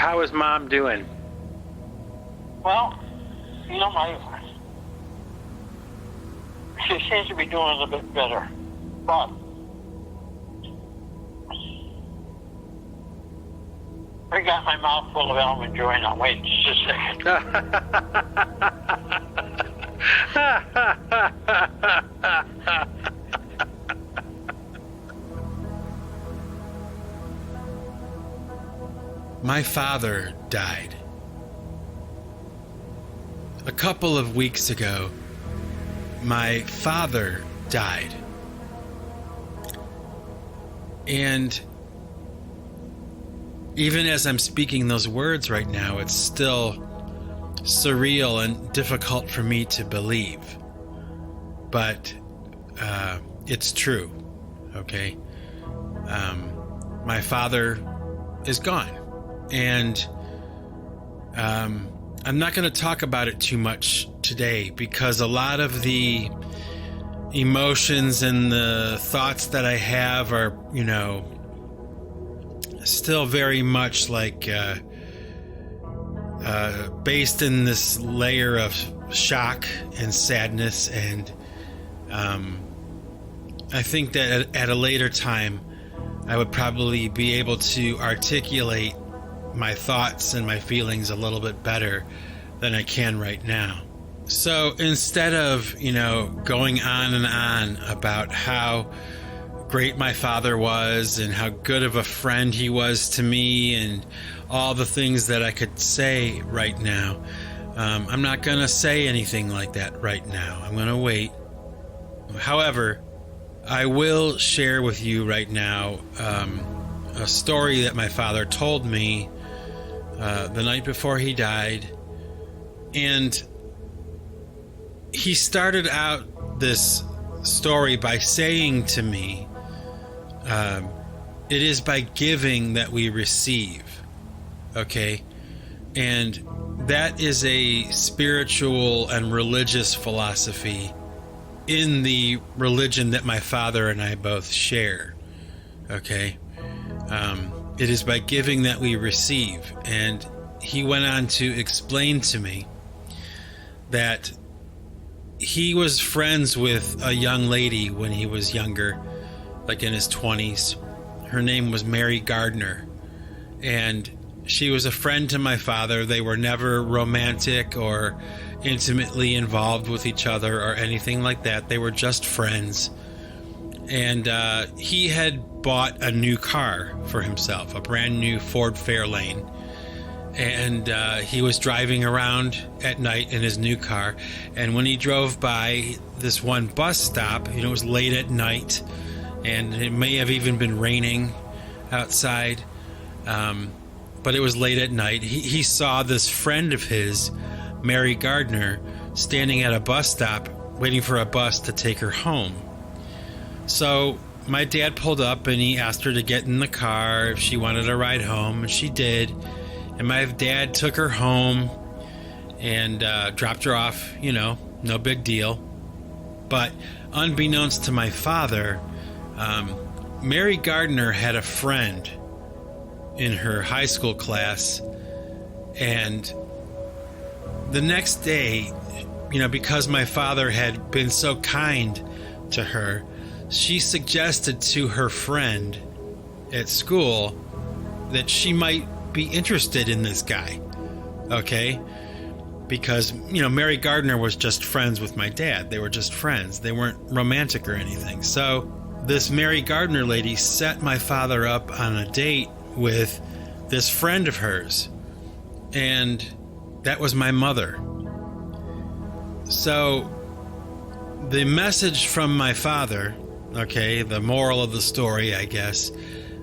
how is Mom doing? Well, she seems to be doing a bit better, but I got my mouth full of almond joy now. Wait just a second. My father died. A couple of weeks ago, my father died. And even as I'm speaking those words right now, it's still surreal and difficult for me to believe. But it's true, okay? My father is gone. And I'm not going to talk about it too much today because a lot of the emotions and the thoughts that I have are, still very much like based in this layer of shock and sadness. And I think that at a later time, I would probably be able to articulate my thoughts and my feelings a little bit better than I can right now. So instead of, going on and on about how great my father was and how good of a friend he was to me and all the things that I could say right now, I'm not going to say anything like that right now. I'm going to wait. However, I will share with you right now a story that my father told me the night before he died. And he started out this story by saying to me, it is by giving that we receive. Okay? And that is a spiritual and religious philosophy in the religion that my father and I both share. Okay? It is by giving that we receive. And he went on to explain to me that he was friends with a young lady when he was younger, like in his 20s. Her name was Mary Gardner. And she was a friend to my father. They were never romantic or intimately involved with each other or anything like that. They were just friends. And he had bought a new car for himself, a brand new Ford Fairlane. And he was driving around at night in his new car. And when he drove by this one bus stop, it was late at night, and it may have even been raining outside. But it was late at night. He saw this friend of his, Mary Gardner, standing at a bus stop waiting for a bus to take her home. So my dad pulled up and he asked her to get in the car if she wanted a ride home, and she did. And my dad took her home and dropped her off, no big deal. But unbeknownst to my father, Mary Gardner had a friend in her high school class. And the next day, because my father had been so kind to her, she suggested to her friend at school that she might be interested in this guy, okay? Because, Mary Gardner was just friends with my dad. They were just friends. They weren't romantic or anything. So this Mary Gardner lady set my father up on a date with this friend of hers, and that was my mother. So the message from my father, okay, the moral of the story, I guess,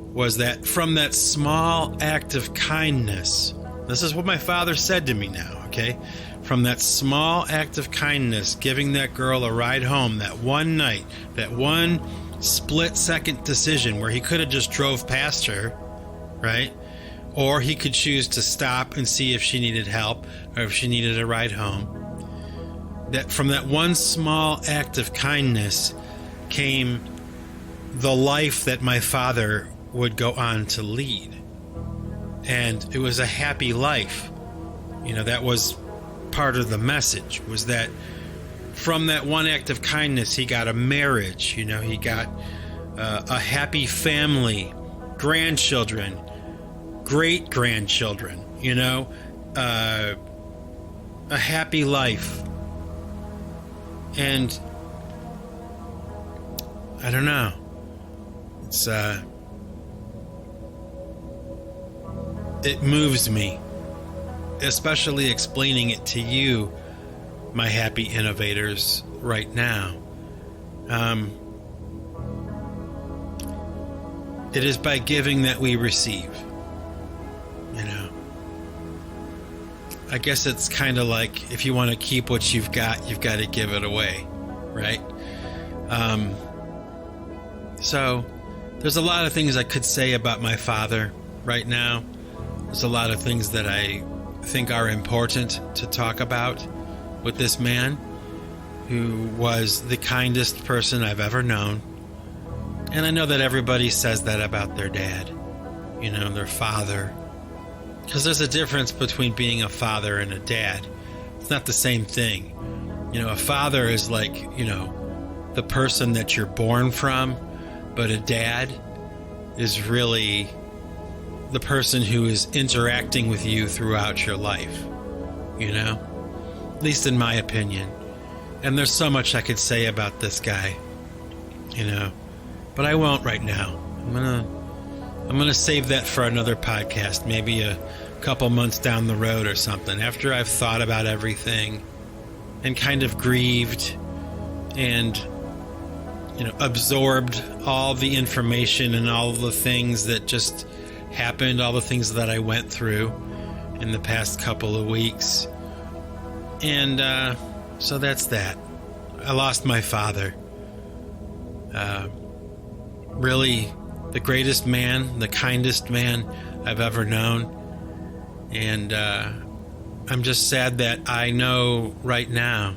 was that from that small act of kindness, this is what my father said to me now, okay? From that small act of kindness, giving that girl a ride home that one night, that one split-second decision where he could have just drove past her, right? Or he could choose to stop and see if she needed help or if she needed a ride home. That from that one small act of kindness came the life that my father would go on to lead. and it was a happy life. That was part of the message, was that from that one act of kindness, he got a marriage, he got a happy family, grandchildren, great-grandchildren, a happy life. And I don't know. It's it moves me, especially explaining it to you, my happy innovators, right now. It is by giving that we receive. I guess it's kind of like, if you want to keep what you've got to give it away, right? So there's a lot of things I could say about my father right now. There's a lot of things that I think are important to talk about with this man, who was the kindest person I've ever known. And I know that everybody says that about their dad, their father. Because there's a difference between being a father and a dad. It's not the same thing. A father is like, the person that you're born from, but a dad is really the person who is interacting with you throughout your life, at least in my opinion. And there's so much I could say about this guy, but I won't right now. I'm gonna save that for another podcast, maybe a couple months down the road or something, after I've thought about everything and kind of grieved and absorbed all the information and all the things that just happened, all the things that I went through in the past couple of weeks. And so that's that. I lost my father. Really the greatest man, the kindest man I've ever known. And I'm just sad that I know right now,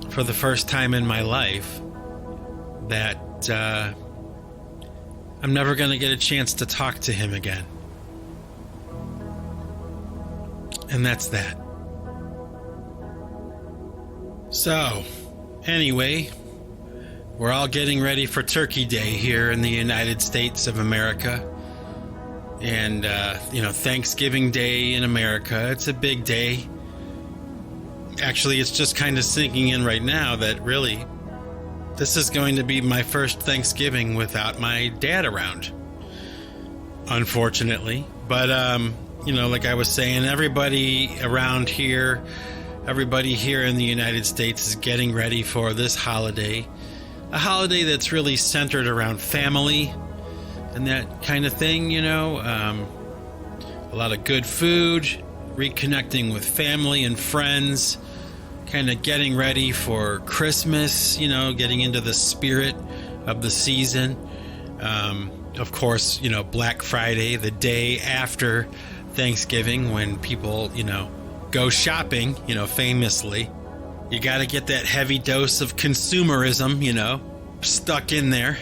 for the first time in my life, that I'm never going to get a chance to talk to him again. And that's that. So, anyway, we're all getting ready for Turkey Day here in the United States of America. And, Thanksgiving Day in America, it's a big day. Actually, it's just kind of sinking in right now that really, this is going to be my first Thanksgiving without my dad around. Unfortunately. But, like I was saying, everybody around here, everybody here in the United States is getting ready for this holiday. A holiday that's really centered around family and that kind of thing, a lot of good food, reconnecting with family and friends, kind of getting ready for Christmas, getting into the spirit of the season. Of course, Black Friday, the day after Thanksgiving, when people, go shopping, famously. You got to get that heavy dose of consumerism, stuck in there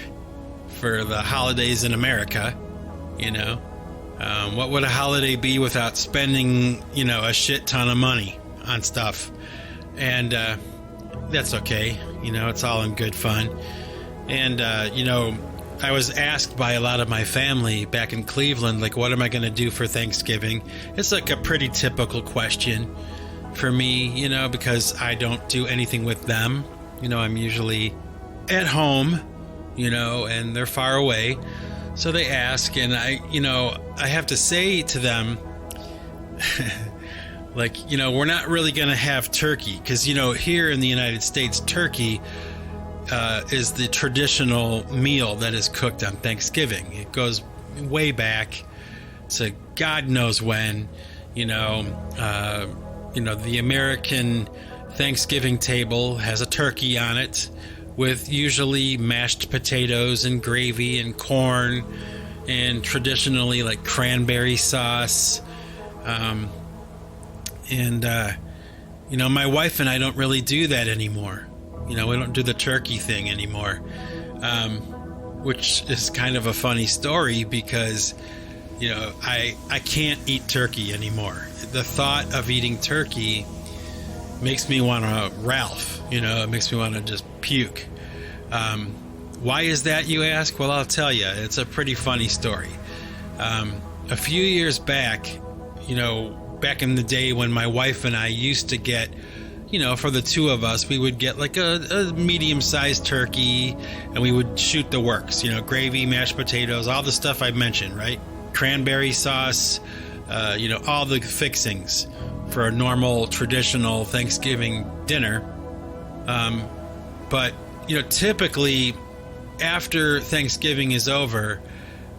for the holidays in America, What would a holiday be without spending, a shit ton of money on stuff? And that's okay. It's all in good fun. And, I was asked by a lot of my family back in Cleveland, like, what am I going to do for Thanksgiving? It's like a pretty typical question for me, because I don't do anything with them. I'm usually at home, and they're far away. So they ask, and I have to say to them, like, we're not really going to have turkey because, here in the United States, turkey is the traditional meal that is cooked on Thanksgiving. It goes way back to God knows when, the American Thanksgiving table has a turkey on it with usually mashed potatoes and gravy and corn and traditionally like cranberry sauce. My wife and I don't really do that anymore. We don't do the turkey thing anymore, which is kind of a funny story because, I can't eat turkey anymore. The thought of eating turkey makes me want to Ralph, it makes me want to just puke. Why is that, you ask? Well, I'll tell you. It's a pretty funny story. A few years back, back in the day when my wife and I used to get, for the two of us, we would get like a medium-sized turkey, and we would shoot the works, gravy, mashed potatoes, all the stuff I mentioned, right? Cranberry sauce, all the fixings for a normal, traditional Thanksgiving dinner. But, typically after Thanksgiving is over,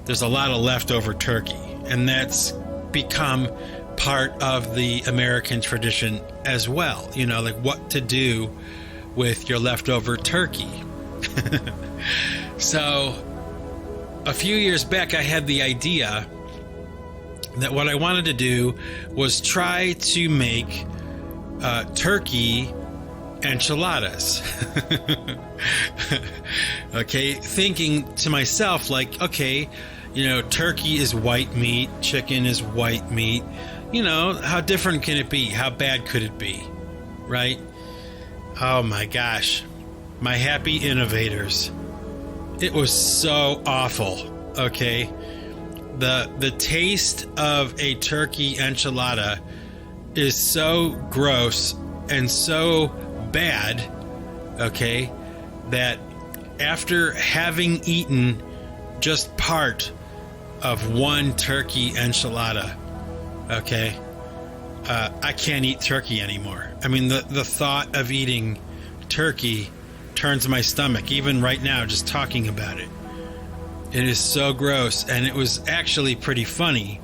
there's a lot of leftover turkey, and that's become part of the American tradition as well, like what to do with your leftover turkey. So a few years back, I had the idea that what I wanted to do was try to make turkey enchiladas. Okay, thinking to myself, like, okay, turkey is white meat, chicken is white meat. How different can it be? How bad could it be? Right? Oh my gosh. My happy innovators. It was so awful. Okay. The taste of a turkey enchilada is so gross and so bad, okay, that after having eaten just part of one turkey enchilada, okay, I can't eat turkey anymore. I mean, the thought of eating turkey turns my stomach, even right now, just talking about it. It is so gross, and it was actually pretty funny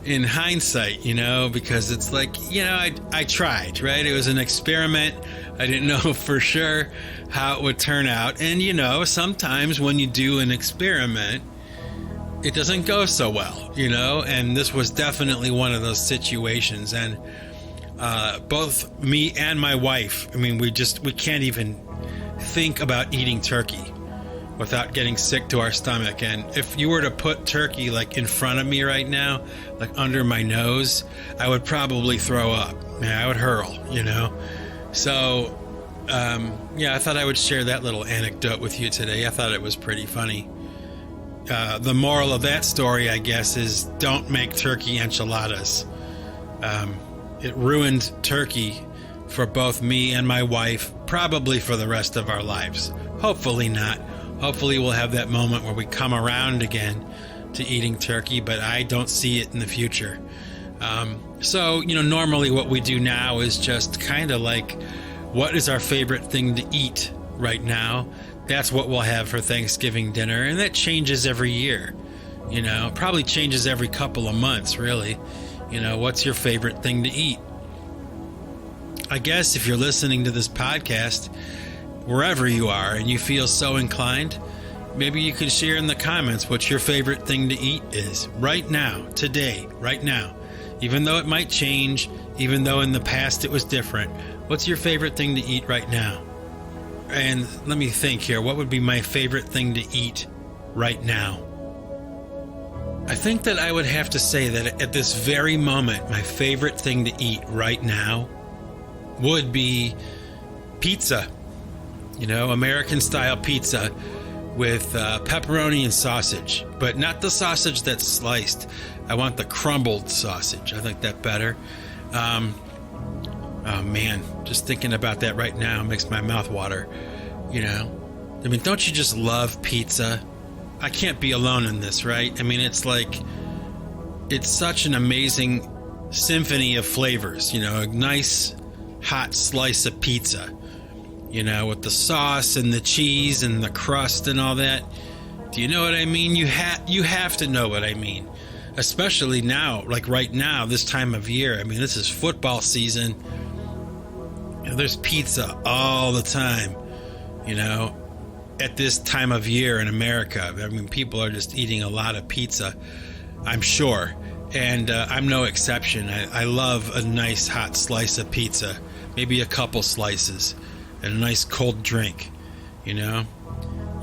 in hindsight, because it's like, I tried, right? It was an experiment. I didn't know for sure how it would turn out. And, sometimes when you do an experiment, it doesn't go so well, and this was definitely one of those situations. And both me and my wife, I mean, we can't even think about eating turkey without getting sick to our stomach. And if you were to put turkey like in front of me right now, like under my nose, I would probably throw up. Yeah, I would hurl, So, I thought I would share that little anecdote with you today. I thought it was pretty funny. The moral of that story, I guess, is don't make turkey enchiladas. It ruined turkey for both me and my wife, probably for the rest of our lives. Hopefully not. Hopefully we'll have that moment where we come around again to eating turkey, but I don't see it in the future. So, normally what we do now is just kind of like, what is our favorite thing to eat right now? That's what we'll have for Thanksgiving dinner, and that changes every year. Probably changes every couple of months, really. What's your favorite thing to eat? I guess if you're listening to this podcast, wherever you are, and you feel so inclined, maybe you could share in the comments what your favorite thing to eat is right now, today, right now. Even though it might change, even though in the past it was different, what's your favorite thing to eat right now? And let me think here, what would be my favorite thing to eat right now? I think that I would have to say that at this very moment, my favorite thing to eat right now would be pizza. American style pizza with pepperoni and sausage, but not the sausage that's sliced. I want the crumbled sausage. I like that better. Oh man, just thinking about that right now makes my mouth water. I mean, don't you just love pizza? I can't be alone in this, right? I mean, it's such an amazing symphony of flavors, a nice hot slice of pizza, with the sauce and the cheese and the crust and all that. Do you know what I mean? You have to know what I mean, especially now, like right now, this time of year. I mean, this is football season. There's pizza all the time, at this time of year in America. I mean, people are just eating a lot of pizza, I'm sure. And I'm no exception. I love a nice hot slice of pizza, maybe a couple slices, and a nice cold drink. You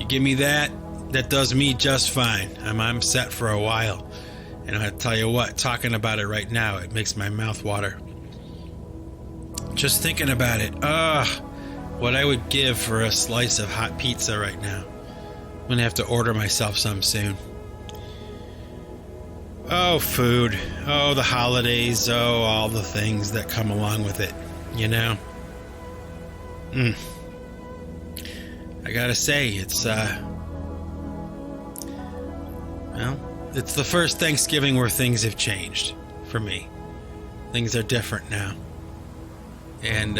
give me that, that does me just fine. I'm set for a while. And I tell you what, talking about it right now, it makes my mouth water. Just thinking about it. What I would give for a slice of hot pizza right now. I'm going to have to order myself some soon. Oh, food. Oh, the holidays. Oh, all the things that come along with it. You know? I gotta say, it's, it's the first Thanksgiving where things have changed for me. Things are different now. And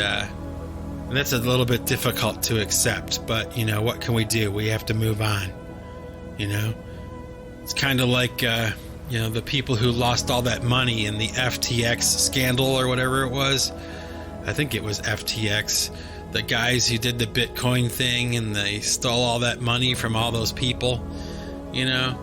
that's a little bit difficult to accept, but, you know, what can we do? We have to move on, you know? It's kind of like, the people who lost all that money in the FTX scandal or whatever it was. I think it was FTX. The guys who did the Bitcoin thing and they stole all that money from all those people, you know?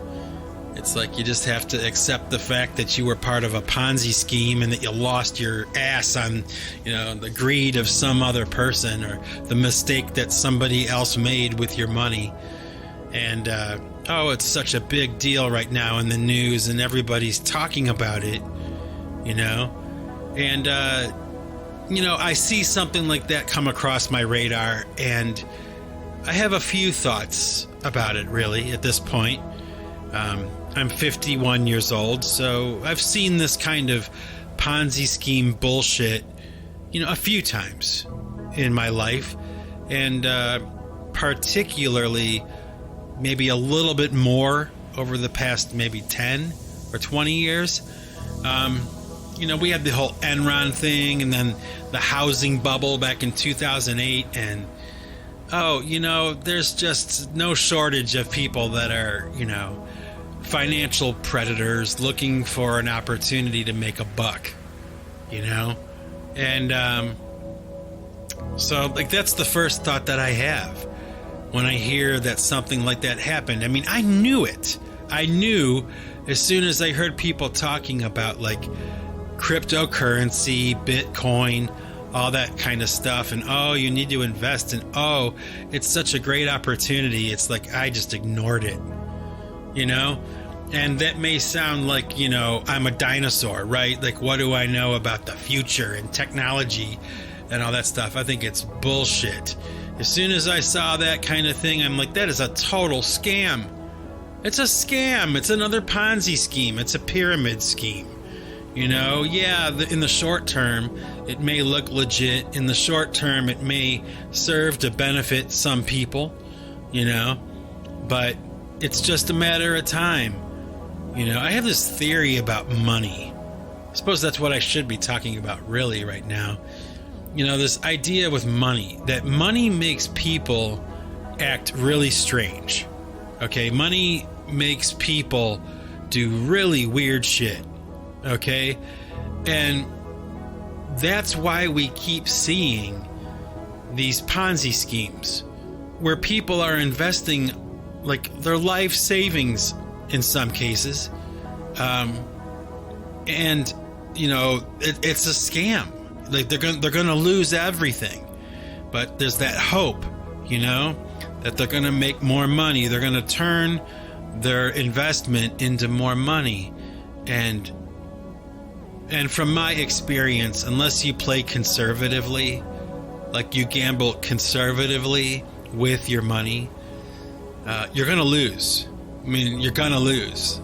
It's like you just have to accept the fact that you were part of a Ponzi scheme and that you lost your ass on, the greed of some other person or the mistake that somebody else made with your money. And, it's such a big deal right now in the news and everybody's talking about it, you know? And, I see something like that come across my radar and I have a few thoughts about it really at this point. I'm 51 years old, so I've seen this kind of Ponzi scheme bullshit, a few times in my life, and particularly maybe a little bit more over the past maybe 10 or 20 years. We had the whole Enron thing and then the housing bubble back in 2008, and there's just no shortage of people that are, financial predators looking for an opportunity to make a buck, and so that's the first thought that I have when I hear that something like that happened. I mean, I knew it. I knew as soon as I heard people talking about like cryptocurrency, Bitcoin, all that kind of stuff, and you need to invest, and it's such a great opportunity. It's like I just ignored it, and that may sound like, I'm a dinosaur, right? Like, what do I know about the future and technology and all that stuff? I think it's bullshit. As soon as I saw that kind of thing, I'm like, that is a total scam. It's a scam. It's another Ponzi scheme. It's a pyramid scheme. In the short term, it may look legit. In the short term, it may serve to benefit some people, but it's just a matter of time. I have this theory about money. I suppose that's what I should be talking about really right now. This idea with money, that money makes people act really strange. Okay, money makes people do really weird shit. Okay, and that's why we keep seeing these Ponzi schemes where people are investing like their life savings in some cases, and it's a scam. Like they're gonna lose everything, but there's that hope, that they're gonna make more money. They're gonna turn their investment into more money, and from my experience, unless you play conservatively, like you gamble conservatively with your money, you're gonna lose. I mean, you're gonna lose.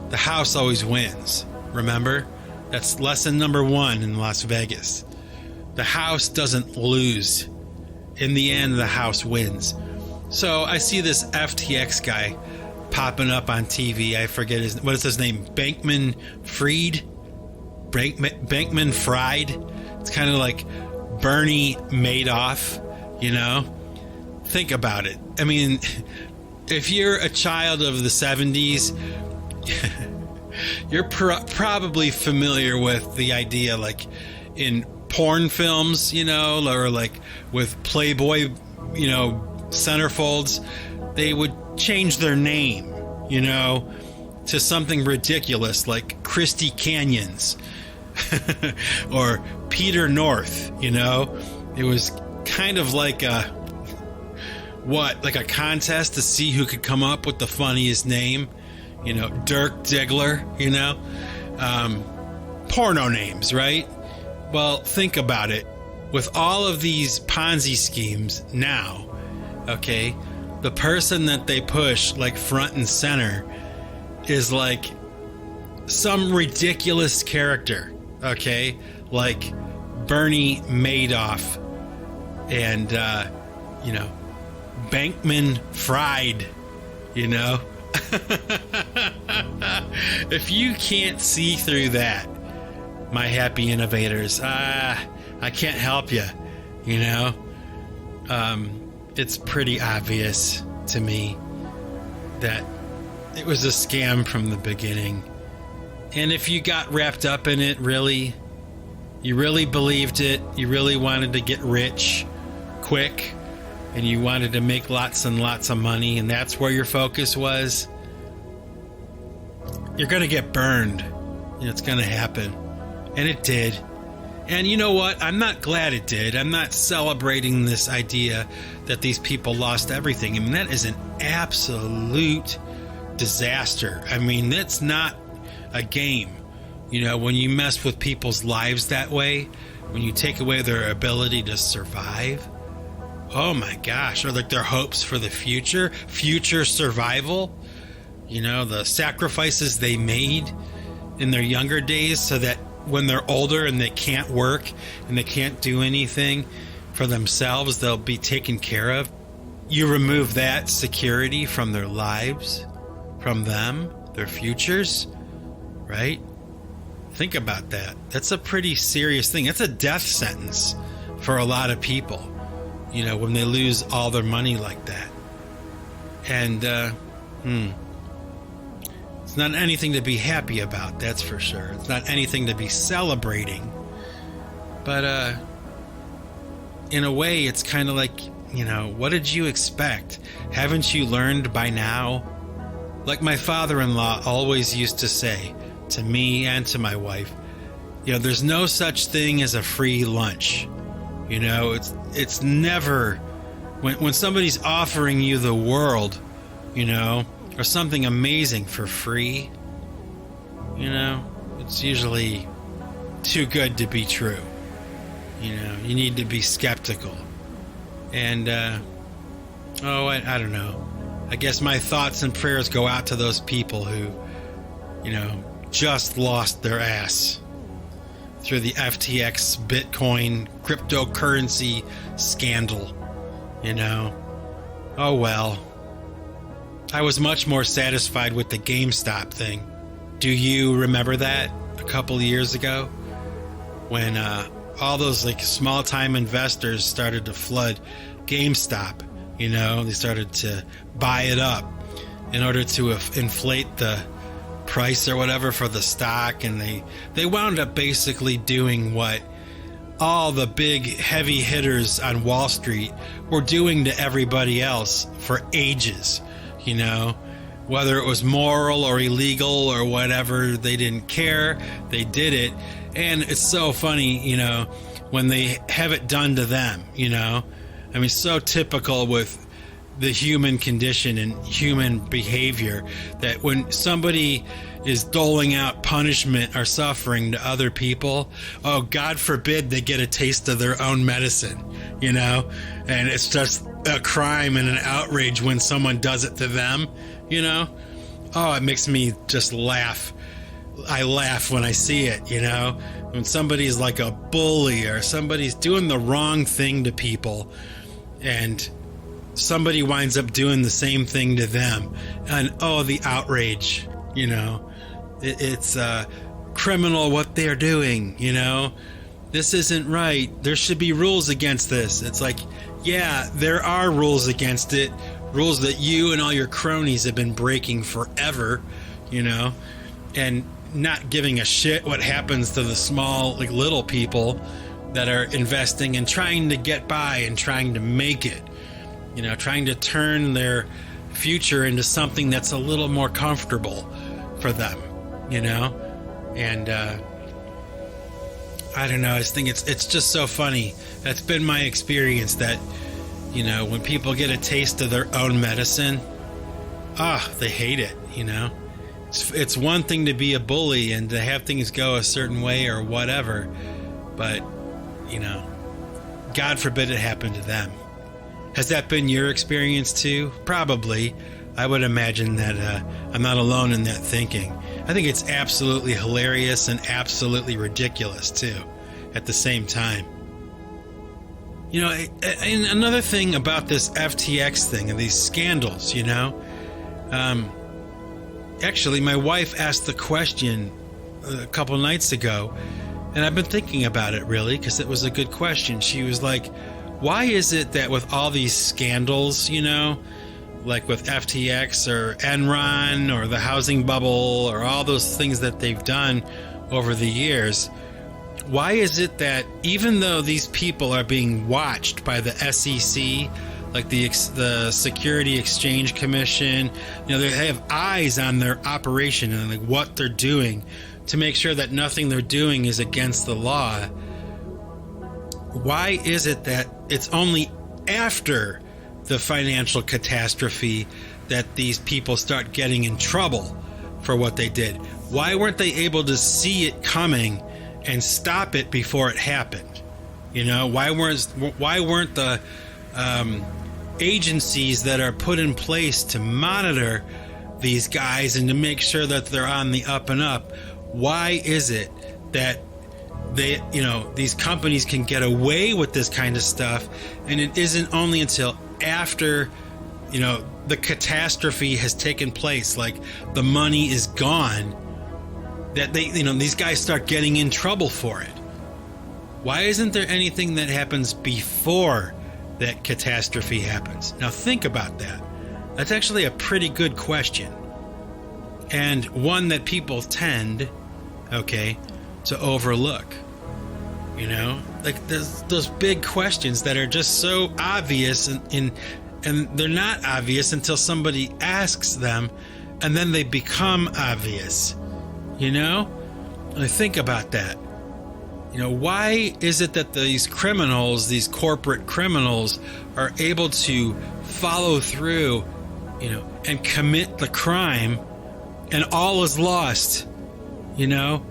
The house always wins. Remember? That's lesson number 1 in Las Vegas. The house doesn't lose. In the end, the house wins. So I see this FTX guy popping up on TV. I forget what is his name? Bankman-Fried? Bankman-Fried? It's kind of like Bernie Madoff, Think about it. I mean, if you're a child of the 70s, you're probably familiar with the idea, like in porn films, or like with Playboy, centerfolds, they would change their name, to something ridiculous like Christy Canyons or Peter North, It was kind of like like a contest to see who could come up with the funniest name, Dirk Diggler, porno names, right? Well, think about it. With all of these Ponzi schemes now, okay, the person that they push like front and center is like some ridiculous character, okay, like Bernie Madoff and Bankman Fried, If you can't see through that, my happy innovators, I can't help you, it's pretty obvious to me that it was a scam from the beginning. And if you got wrapped up in it, you really believed it, you really wanted to get rich quick, and you wanted to make lots and lots of money, and that's where your focus was, you're going to get burned. It's going to happen. And it did. And you know what? I'm not glad it did. I'm not celebrating this idea that these people lost everything. I mean, that is an absolute disaster. I mean, that's not a game. When you mess with people's lives that way, when you take away their ability to survive, oh my gosh, or like their hopes for the future survival, the sacrifices they made in their younger days so that when they're older and they can't work and they can't do anything for themselves, they'll be taken care of. You remove that security from their lives, from them, their futures, right? Think about that. That's a pretty serious thing. That's a death sentence for a lot of people, when they lose all their money like that. And, it's not anything to be happy about, that's for sure. It's not anything to be celebrating. But in a way, it's kind of like, what did you expect? Haven't you learned by now? Like my father-in-law always used to say to me and to my wife, there's no such thing as a free lunch. It's never, when somebody's offering you the world, or something amazing for free, it's usually too good to be true. You need to be skeptical. And, I don't know. I guess my thoughts and prayers go out to those people who, just lost their ass through the FTX Bitcoin cryptocurrency scandal. Oh well. I was much more satisfied with the GameStop thing. Do you remember that a couple of years ago when all those like small-time investors started to flood GameStop? They started to buy it up in order to inflate the price or whatever for the stock, and they wound up basically doing what all the big heavy hitters on Wall Street were doing to everybody else for ages. Whether it was moral or illegal or whatever, they didn't care. They did it. And it's so funny, when they have it done to them, I mean, so typical with the human condition and human behavior that when somebody is doling out punishment or suffering to other people, oh, God forbid they get a taste of their own medicine, and it's just a crime and an outrage when someone does it to them, Oh, it makes me just laugh. I laugh when I see it, when somebody's like a bully or somebody's doing the wrong thing to people and somebody winds up doing the same thing to them, and oh, the outrage, it's criminal what they're doing, this isn't right, there should be rules against this. It's like, yeah, there are rules against it, rules that you and all your cronies have been breaking forever, and not giving a shit what happens to the small, like little people that are investing and trying to get by and trying to make it, trying to turn their future into something that's a little more comfortable for them, and I don't know, I just think it's just so funny. That's been my experience, that You know, when people get a taste of their own medicine, they hate it, you know. It's one thing to be a bully and to have things go a certain way or whatever, but, you know, God forbid it happen to them. Has that been your experience too? Probably. I would imagine that I'm not alone in that thinking. I think it's absolutely hilarious and absolutely ridiculous too, at the same time. You know, and another thing about this FTX thing and these scandals, you know, actually, my wife asked the question a couple nights ago, and I've been thinking about it really because it was a good question. She was like, why is it that with all these scandals, you know, like with FTX or Enron or the housing bubble or all those things that they've done over the years, why is it that even though these people are being watched by the SEC, like the Security Exchange Commission, you know, they have eyes on their operation and like what they're doing to make sure that nothing they're doing is against the law, why is it that it's only after the financial catastrophe that these people start getting in trouble for what they did? Why weren't they able to see it coming and stop it before it happened? You know, why weren't the agencies that are put in place to monitor these guys and to make sure that they're on the up and up, why is it that they, you know, these companies can get away with this kind of stuff, and it isn't only until after, you know, the catastrophe has taken place, like the money is gone, that they, you know, these guys start getting in trouble for it? Why isn't there anything that happens before that catastrophe happens? Now think about that. That's actually a pretty good question, and one that people tend, okay, to overlook. You know, like there's those big questions that are just so obvious, and they're not obvious until somebody asks them, and then they become obvious. You know, I think about that. You know, why is it that these criminals, these corporate criminals, are able to follow through, you know, and commit the crime, and all is lost? You know,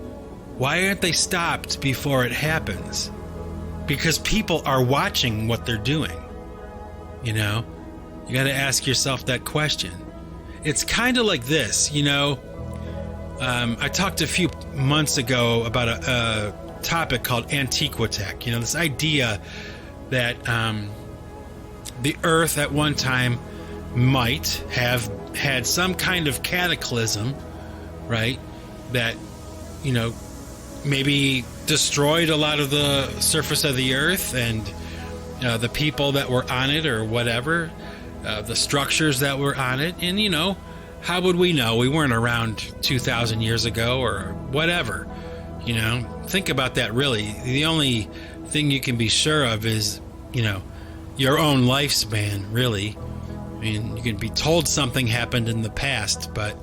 why aren't they stopped before it happens? Because people are watching what they're doing. You know, you got to ask yourself that question. It's kind of like this, you know. I talked a few months ago about a topic called antiquitech. You know, this idea that the Earth at one time might have had some kind of cataclysm, right? That, you know, maybe destroyed a lot of the surface of the Earth and the people that were on it or whatever, the structures that were on it. And, you know, how would we know? We weren't around 2,000 years ago or whatever. You know, think about that really. The only thing you can be sure of is, you know, your own lifespan, really. I mean, you can be told something happened in the past, but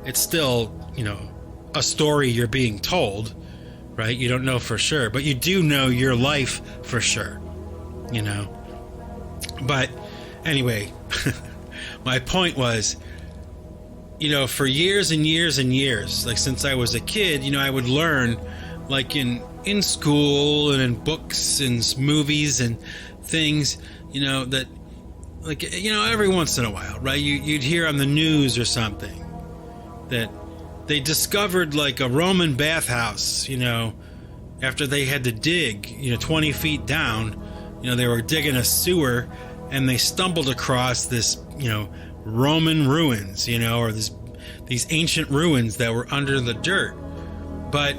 it's still, you know, a story you're being told, right? You don't know for sure, but you do know your life for sure, you know. But anyway, my point was, you know, for years and years and years, like since I was a kid, you know, I would learn, like in school and in books and movies and things, you know, that, like, you know, every once in a while, right, you'd hear on the news or something that they discovered like a Roman bathhouse, you know, after they had to dig, you know, 20 feet down. You know, they were digging a sewer and they stumbled across this, you know, Roman ruins, you know, or these ancient ruins that were under the dirt. But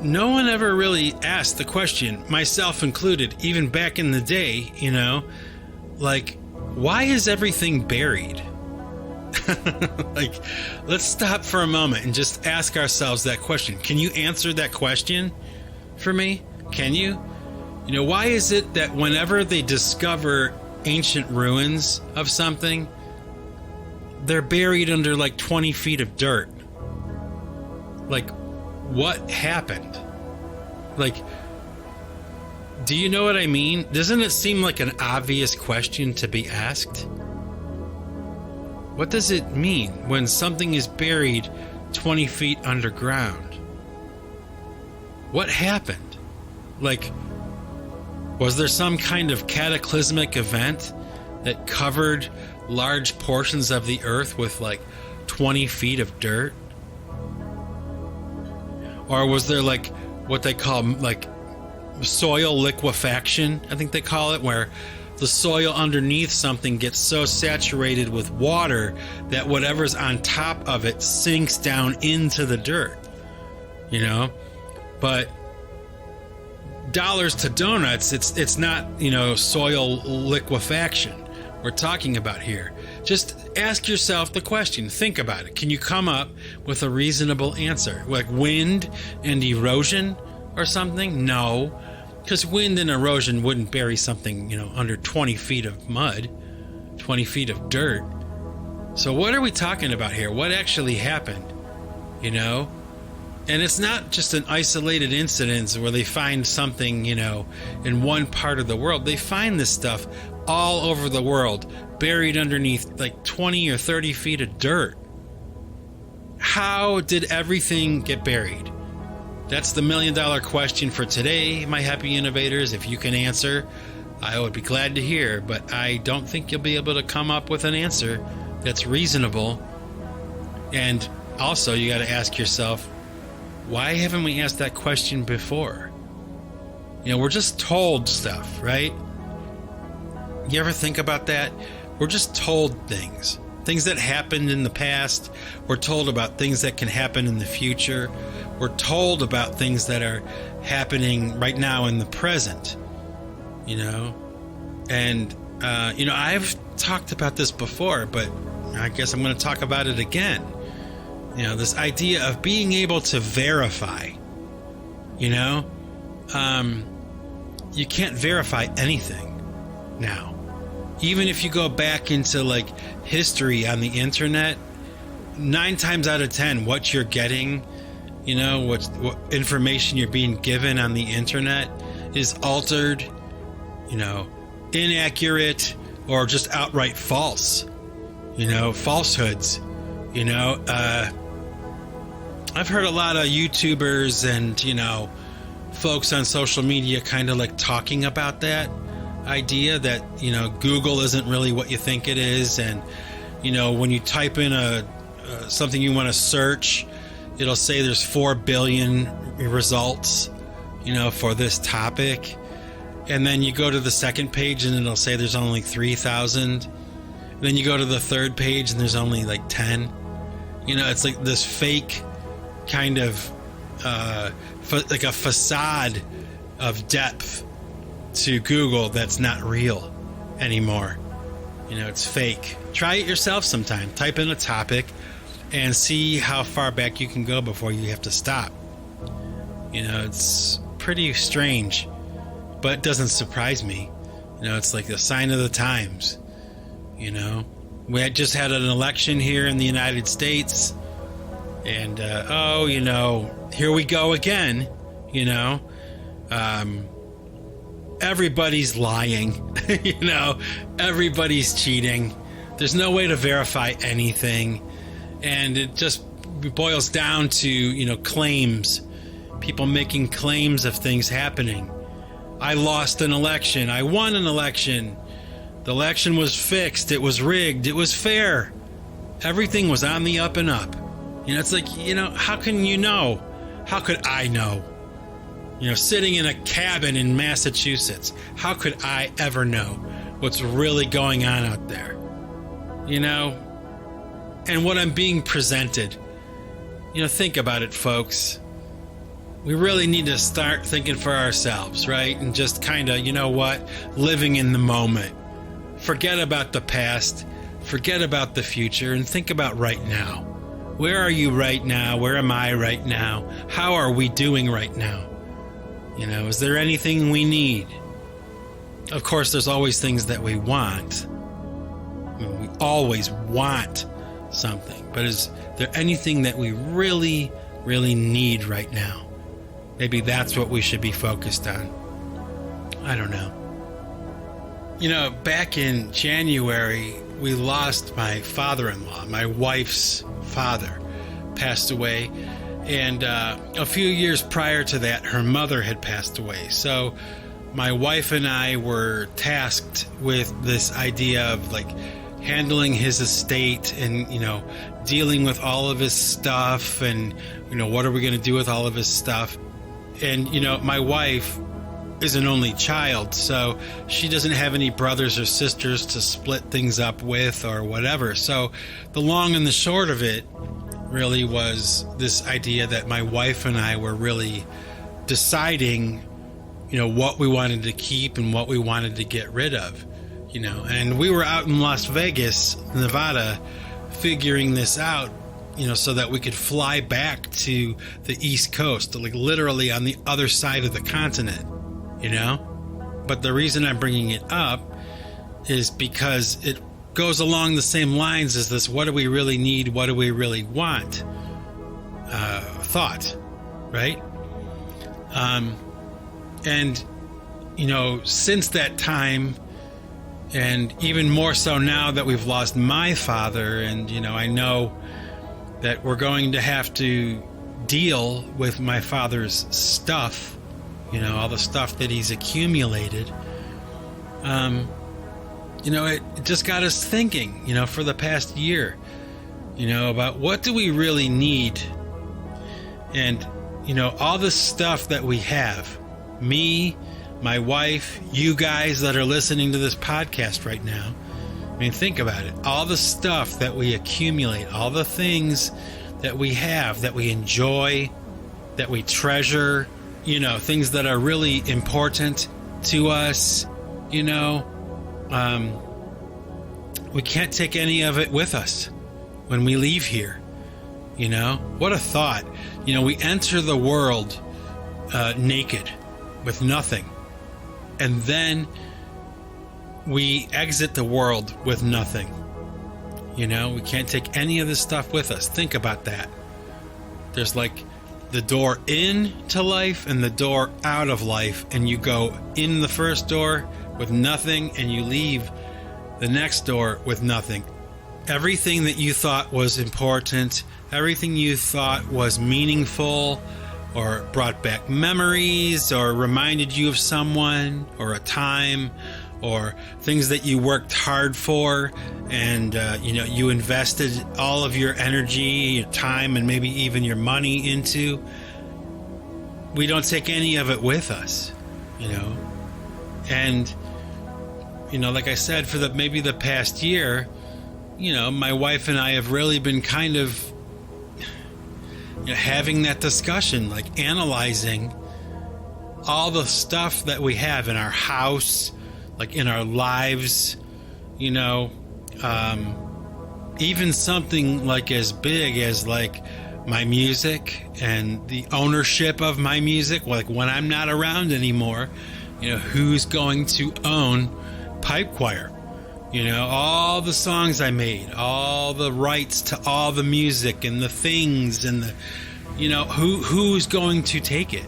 no one ever really asked the question, myself included, even back in the day, you know, like, why is everything buried? Like, let's stop for a moment and just ask ourselves that question. Can you answer that question for me? Can you? You know, why is it that whenever they discover ancient ruins of something, they're buried under like 20 feet of dirt? Like, what happened? Like, Do you know what I mean? Doesn't it seem like an obvious question to be asked? What does it mean when something is buried 20 feet underground? What happened? Like, was there some kind of cataclysmic event that covered large portions of the earth with like 20 feet of dirt? Or was there like what they call like soil liquefaction, I think they call it, where the soil underneath something gets so saturated with water that whatever's on top of it sinks down into the dirt, you know? But dollars to donuts, it's not, you know, soil liquefaction we're talking about here. Just ask yourself the question. Think about it. Can you come up with a reasonable answer? Like wind and erosion or something? No, because wind and erosion wouldn't bury something, you know, under 20 feet of mud, 20 feet of dirt. So what are we talking about here? What actually happened? You know? And it's not just an isolated incident where they find something, you know, in one part of the world. They find this stuff all over the world, buried underneath like 20 or 30 feet of dirt. How did everything get buried? That's the $1 million question for today, my happy innovators. If you can answer, I would be glad to hear, but I don't think you'll be able to come up with an answer that's reasonable. And also, you got to ask yourself, why haven't we asked that question before? You know, we're just told stuff, right? You ever think about that? We're just told things that happened in the past. We're told about things that can happen in the future. We're told about things that are happening right now in the present, you know? And, you know, I've talked about this before, but I guess I'm going to talk about it again. You know, this idea of being able to verify, you know? You can't verify anything now. Even if you go back into like history on the internet, 9 times out of 10, what you're getting, you know, what information you're being given on the internet is altered, you know, inaccurate, or just outright false, you know, falsehoods, you know. I've heard a lot of YouTubers and, you know, folks on social media kind of like talking about that idea that, you know, Google isn't really what you think it is. And, you know, when you type in something you want to search, it'll say there's 4 billion results, you know, for this topic. And then you go to the second page and it'll say there's only 3,000. And then you go to the third page and there's only like 10. You know, it's like this fake kind of like a facade of depth to Google that's not real anymore. You know, it's fake. Try it yourself sometime. Type in a topic and see how far back you can go before you have to stop. You know, it's pretty strange, but it doesn't surprise me. You know, it's like the sign of the times. You know, we had just had an election here in the United States, and you know, here we go again. You know, everybody's lying. You know, everybody's cheating. There's no way to verify anything, and it just boils down to, you know, claims. People making claims of things happening. I lost an election. I won an election. The election was fixed. It was rigged. It was fair. Everything was on the up and up. You know, it's like, you know, how can you know? How could I know? You know, sitting in a cabin in Massachusetts, how could I ever know what's really going on out there? You know? And what I'm being presented. You know, think about it, folks. We really need to start thinking for ourselves, right? And just kind of, you know what, living in the moment. Forget about the past, forget about the future, and think about right now. Where are you right now? Where am I right now? How are we doing right now? You know, is there anything we need? Of course, there's always things that we want. I mean, we always want something. But is there anything that we really, really need right now? Maybe that's what we should be focused on. I don't know. Back in January, we lost my father-in-law. My wife's father passed away. And a few years prior to that, her mother had passed away. So my wife and I were tasked with this idea of like handling his estate and, dealing with all of his stuff and, what are we going to do with all of his stuff? And, my wife is an only child, so she doesn't have any brothers or sisters to split things up with or whatever. So the long and the short of it really was this idea that my wife and I were really deciding, what we wanted to keep and what we wanted to get rid of, and we were out in Las Vegas, Nevada, figuring this out, so that we could fly back to the East Coast, like literally on the other side of the continent, But the reason I'm bringing it up is because it goes along the same lines as this: what do we really need? What do we really want? Thought, right? And, since that time, and even more so now that we've lost my father, and, I know that we're going to have to deal with my father's stuff, all the stuff that he's accumulated. It just got us thinking, for the past year, about what do we really need? And, all the stuff that we have, me, my wife, you guys that are listening to this podcast right now. I mean, think about it. All the stuff that we accumulate, all the things that we have, that we enjoy, that we treasure, things that are really important to us, we can't take any of it with us when we leave here. What a thought. We enter the world naked with nothing, and then we exit the world with nothing. We can't take any of this stuff with us. Think about that. There's like the door into life and the door out of life, and you go in the first door with nothing and you leave the next door with nothing. Everything that you thought was important, everything you thought was meaningful or brought back memories or reminded you of someone or a time or things that you worked hard for, and you invested all of your energy, your time, and maybe even your money into. We don't take any of it with us, and like I said, for maybe the past year, my wife and I have really been kind of having that discussion, like analyzing all the stuff that we have in our house, like in our lives, even something like as big as like my music and the ownership of my music. Like when I'm not around anymore, who's going to own Pipe Choir? All the songs I made, all the rights to all the music and the things and the, who's going to take it?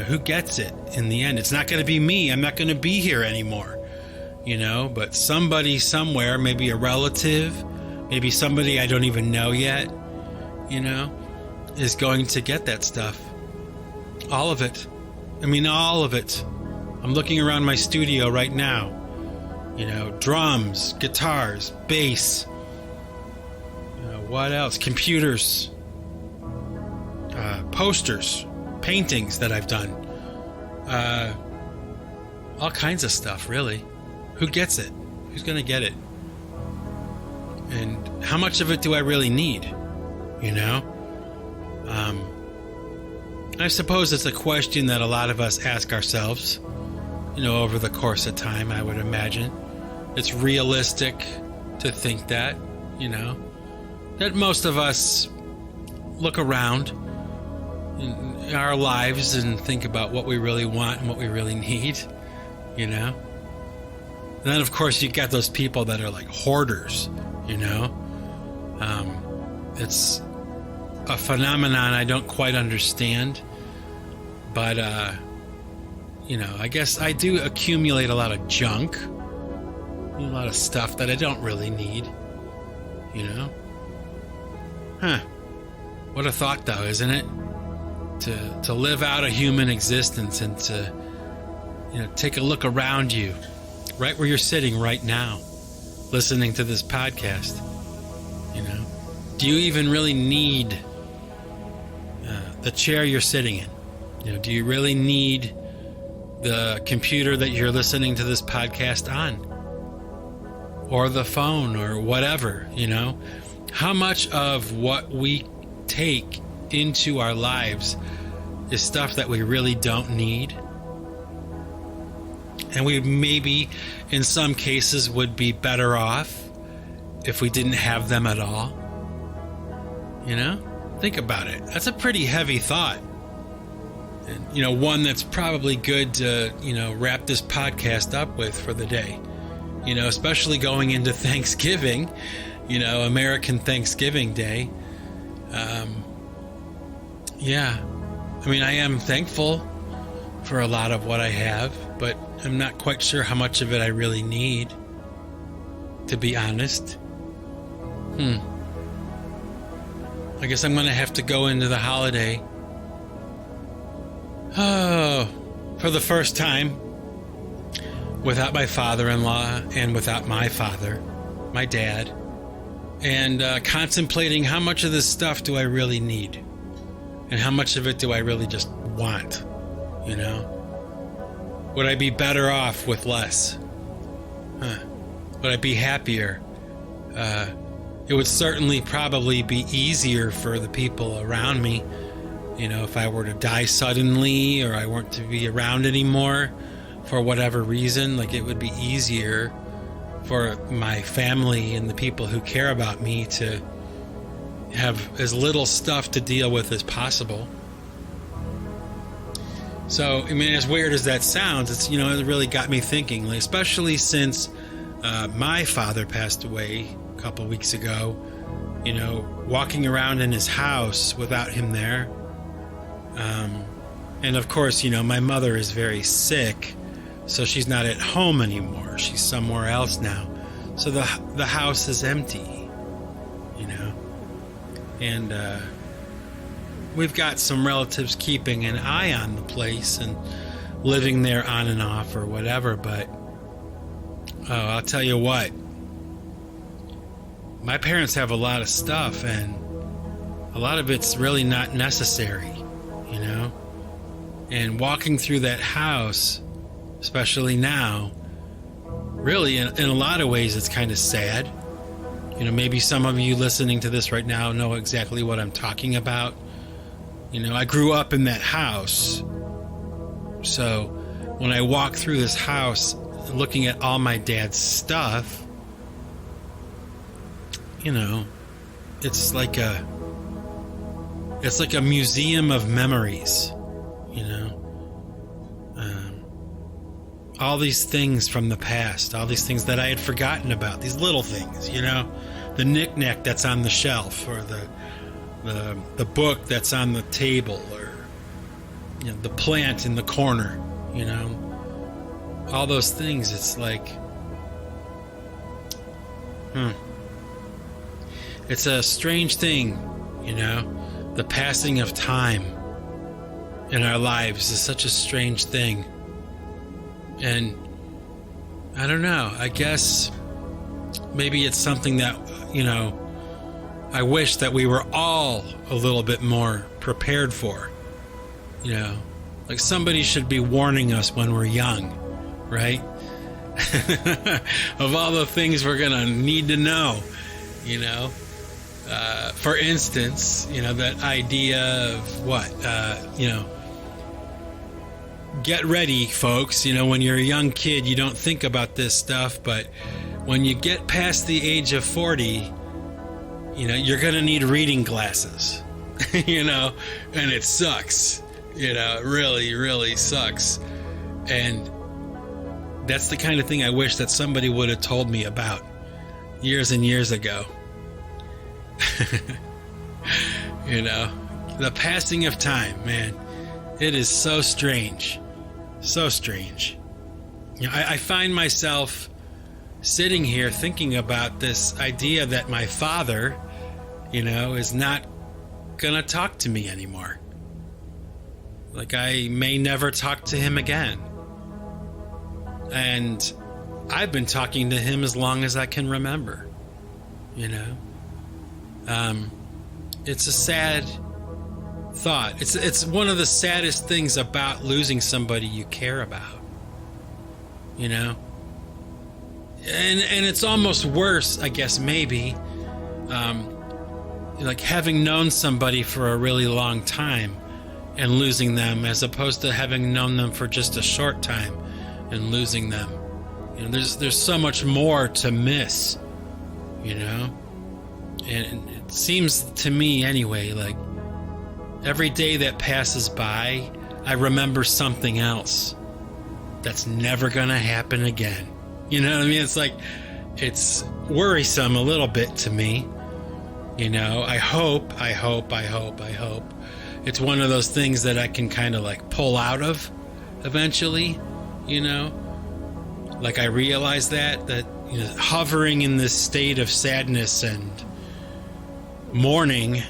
Who gets it in the end? It's not going to be me. I'm not going to be here anymore, but somebody somewhere, maybe a relative, maybe somebody I don't even know yet, is going to get that stuff. All of it. I mean, all of it. I'm looking around my studio right now. Drums, guitars, bass. What else? Computers. Posters. Paintings that I've done. All kinds of stuff, really. Who gets it? Who's going to get it? And how much of it do I really need? I suppose it's a question that a lot of us ask ourselves, over the course of time, I would imagine. It's realistic to think that, that most of us look around in our lives and think about what we really want and what we really need, And then, of course, you got those people that are like hoarders, It's a phenomenon I don't quite understand, but, I guess I do accumulate a lot of junk, a lot of stuff that I don't really need, What a thought, though, isn't it? To live out a human existence and to, take a look around you, right where you're sitting right now, listening to this podcast. Do you even really need the chair you're sitting in? Do you really need the computer that you're listening to this podcast on? Or the phone or whatever, How much of what we take into our lives is stuff that we really don't need? And we maybe, in some cases, would be better off if we didn't have them at all. Think about it. That's a pretty heavy thought. And, one that's probably good to, wrap this podcast up with for the day. Especially going into Thanksgiving, American Thanksgiving Day. I am thankful for a lot of what I have, but I'm not quite sure how much of it I really need, to be honest. I guess I'm going to have to go into the holiday. For the first time, without my father-in-law and without my father, my dad, and contemplating how much of this stuff do I really need, and how much of it do I really just want, Would I be better off with less? Would I be happier? It would certainly probably be easier for the people around me, if I were to die suddenly or I weren't to be around anymore for whatever reason. Like, it would be easier for my family and the people who care about me to have as little stuff to deal with as possible. So, as weird as that sounds, it's, it really got me thinking, especially since my father passed away a couple weeks ago, walking around in his house without him there. And of course, my mother is very sick, so she's not at home anymore. She's somewhere else now. So the house is empty, and we've got some relatives keeping an eye on the place and living there on and off or whatever, but I'll tell you what, my parents have a lot of stuff, and a lot of it's really not necessary, and walking through that house, especially now, really in a lot of ways it's kind of sad. Maybe some of you listening to this right now know exactly what I'm talking about. I grew up in that house, so when I walk through this house looking at all my dad's stuff, it's like a museum of memories, all these things from the past, all these things that I had forgotten about, these little things, the knick-knack that's on the shelf, or the book that's on the table, or the plant in the corner, all those things. It's like, it's a strange thing, the passing of time in our lives is such a strange thing. And I don't know, I guess maybe it's something that, I wish that we were all a little bit more prepared for. Like somebody should be warning us when we're young, right? Of all the things we're gonna need to know, for instance, that idea of what, get ready, folks. When you're a young kid, you don't think about this stuff, but when you get past the age of 40, you're going to need reading glasses, and it sucks, it really, really sucks. And that's the kind of thing I wish that somebody would have told me about years and years ago. The passing of time, man, it is so strange. So strange. I find myself sitting here thinking about this idea that my father, is not gonna talk to me anymore. Like, I may never talk to him again. And I've been talking to him as long as I can remember. It's a sad thought. It's one of the saddest things about losing somebody you care about. And it's almost worse, I guess, maybe, like having known somebody for a really long time and losing them, as opposed to having known them for just a short time and losing them. There's so much more to miss, and it seems to me anyway, like every day that passes by, I remember something else that's never gonna happen again. You know what I mean? It's like, it's worrisome a little bit to me. I hope it's one of those things that I can kind of like pull out of eventually, like I realize that hovering in this state of sadness and mourning,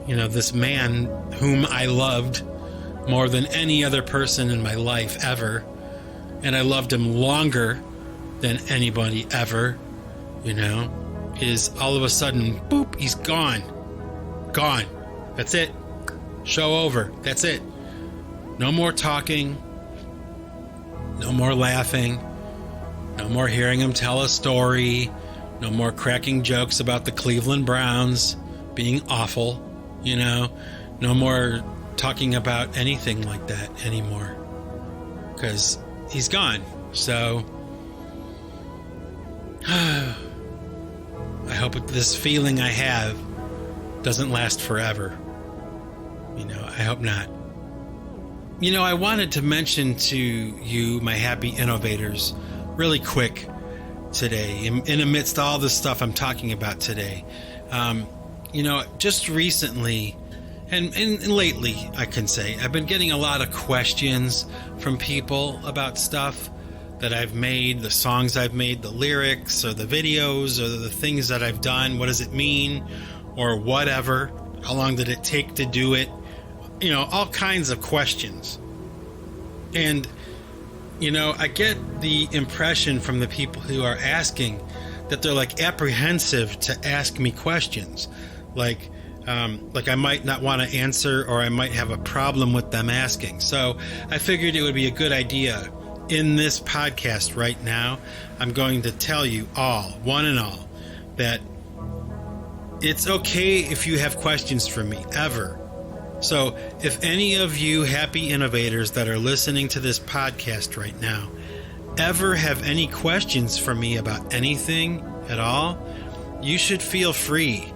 this man whom I loved more than any other person in my life ever, and I loved him longer than anybody ever, is all of a sudden, boop, he's gone. That's it. Show over. That's it. No more talking. No more laughing. No more hearing him tell a story. No more cracking jokes about the Cleveland Browns being awful. No more talking about anything like that anymore. Because he's gone. So I hope this feeling I have doesn't last forever. I hope not. I wanted to mention to you, my happy innovators, really quick today, in amidst all the stuff I'm talking about today. Just recently, and lately, I can say, I've been getting a lot of questions from people about stuff that I've made, the songs I've made, the lyrics, or the videos, or the things that I've done. What does it mean? Or whatever. How long did it take to do it? All kinds of questions. And, I get the impression from the people who are asking that they're like apprehensive to ask me questions. Like I might not want to answer, or I might have a problem with them asking. So I figured it would be a good idea. In this podcast right now, I'm going to tell you all, one and all, that it's okay if you have questions for me, ever. So if any of you happy innovators that are listening to this podcast right now ever have any questions for me about anything at all, you should feel free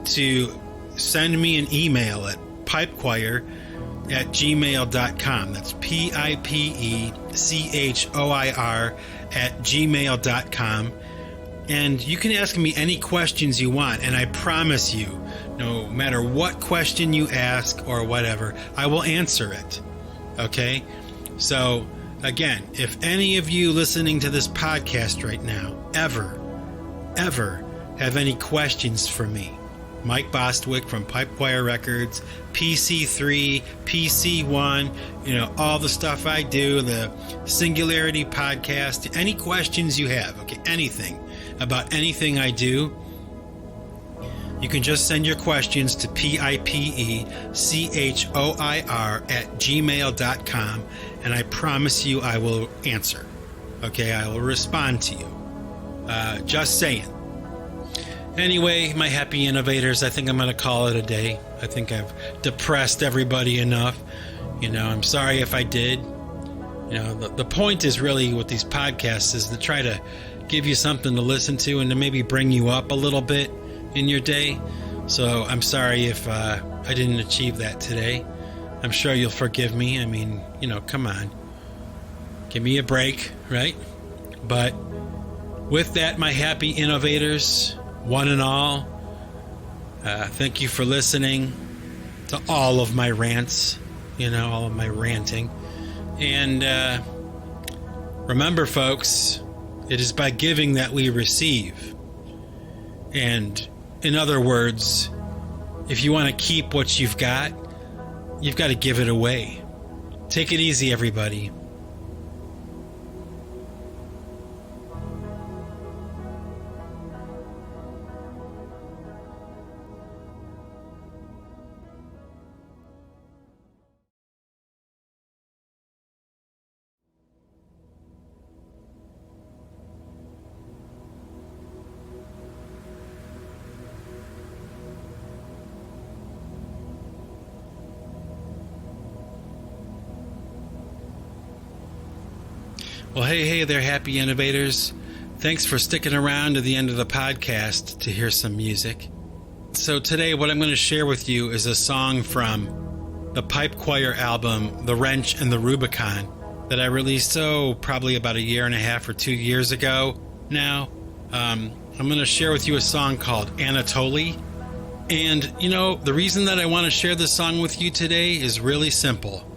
to send me an email at pipechoir@gmail.com. That's pipechoir@gmail.com. And you can ask me any questions you want, and I promise you, no matter what question you ask or whatever, I will answer it. Okay? So, again, if any of you listening to this podcast right now ever have any questions for me, Mike Bostwick from Pipe Choir Records, PC3, PC1, all the stuff I do, the Singularity Podcast, any questions you have, okay, anything about anything I do, you can just send your questions to pipechoir@gmail.com, and I promise you I will answer. Okay, I will respond to you. Just saying. Anyway, my happy innovators, I think I'm going to call it a day. I think I've depressed everybody enough. I'm sorry if I did. The point is really with these podcasts is to try to give you something to listen to and to maybe bring you up a little bit in your day. So I'm sorry if I didn't achieve that today. I'm sure you'll forgive me. I mean, come on. Give me a break, right? But with that, my happy innovators, one and all, thank you for listening to all of my rants, all of my ranting. And Remember, folks, it is by giving that we receive. And in other words, if you want to keep what you've got to give it away. Take it easy, everybody. Well, hey there, happy innovators. Thanks for sticking around to the end of the podcast to hear some music. So today what I'm going to share with you is a song from the pipe choir album, The Wrench and the Rubicon, that I released, probably about a year and a half or 2 years ago now. I'm going to share with you a song called Anatoly. And, the reason that I want to share this song with you today is really simple.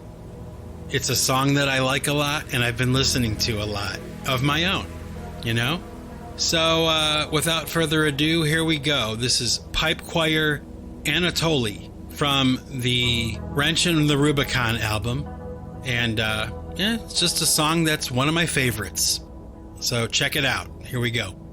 It's a song that I like a lot and I've been listening to a lot of my own, So without further ado, here we go. This is Pipe Choir Anatoly from the Wrench and the Rubicon album. And it's just a song that's one of my favorites. So check it out. Here we go.